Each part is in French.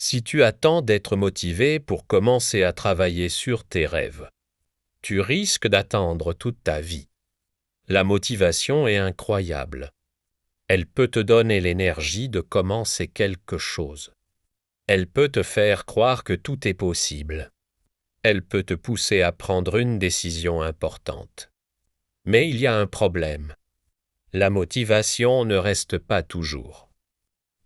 Si tu attends d'être motivé pour commencer à travailler sur tes rêves, tu risques d'attendre toute ta vie. La motivation est incroyable. Elle peut te donner l'énergie de commencer quelque chose. Elle peut te faire croire que tout est possible. Elle peut te pousser à prendre une décision importante. Mais il y a un problème. La motivation ne reste pas toujours.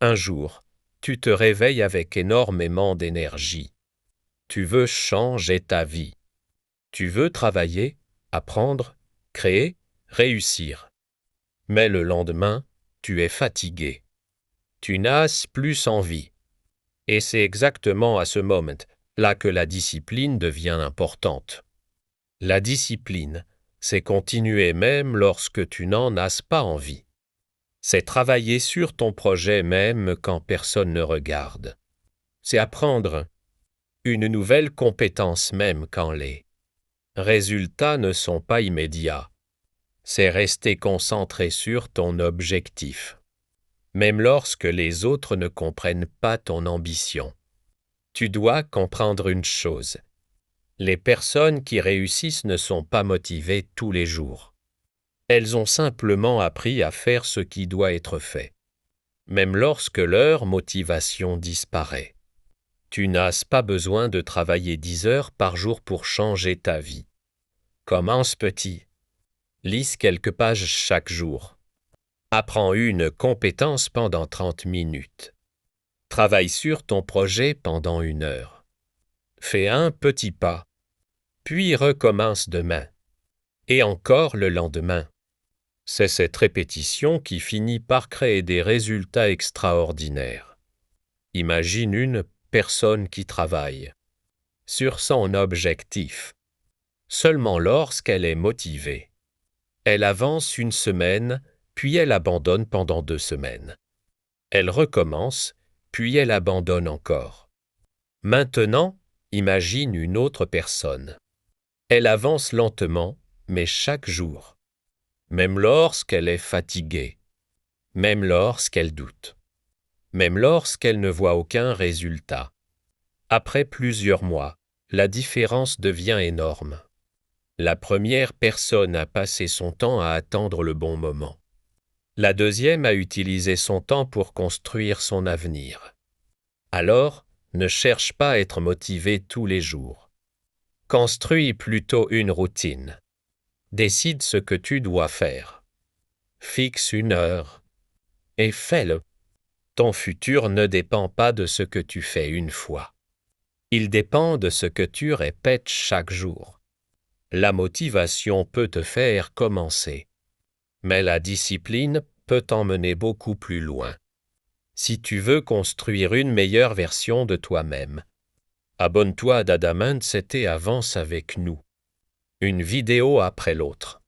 Un jour, tu te réveilles avec énormément d'énergie. Tu veux changer ta vie. Tu veux travailler, apprendre, créer, réussir. Mais le lendemain, tu es fatigué. Tu n'as plus envie. Et c'est exactement à ce moment-là que la discipline devient importante. La discipline, c'est continuer même lorsque tu n'en as pas envie. C'est travailler sur ton projet même quand personne ne regarde. C'est apprendre une nouvelle compétence même quand les résultats ne sont pas immédiats. C'est rester concentré sur ton objectif, même lorsque les autres ne comprennent pas ton ambition. Tu dois comprendre une chose. Les personnes qui réussissent ne sont pas motivées tous les jours. Elles ont simplement appris à faire ce qui doit être fait, même lorsque leur motivation disparaît. Tu n'as pas besoin de travailler 10 heures par jour pour changer ta vie. Commence petit. Lis quelques pages chaque jour. Apprends une compétence pendant 30 minutes. Travaille sur ton projet pendant 1 heure. Fais un petit pas, puis recommence demain. Et encore le lendemain. C'est cette répétition qui finit par créer des résultats extraordinaires. Imagine une personne qui travaille sur son objectif. Seulement lorsqu'elle est motivée. Elle avance 1 semaine, puis elle abandonne pendant 2 semaines. Elle recommence, puis elle abandonne encore. Maintenant, imagine une autre personne. Elle avance lentement, mais chaque jour. Même lorsqu'elle est fatiguée. Même lorsqu'elle doute. Même lorsqu'elle ne voit aucun résultat. Après plusieurs mois, la différence devient énorme. La première personne a passé son temps à attendre le bon moment. La deuxième a utilisé son temps pour construire son avenir. Alors, ne cherche pas à être motivé tous les jours. Construis plutôt une routine. Décide ce que tu dois faire. Fixe 1 heure. Et fais-le. Ton futur ne dépend pas de ce que tu fais une fois. Il dépend de ce que tu répètes chaque jour. La motivation peut te faire commencer. Mais la discipline peut t'emmener beaucoup plus loin. Si tu veux construire une meilleure version de toi-même, abonne-toi à Dadamund et avance avec nous. Une vidéo après l'autre.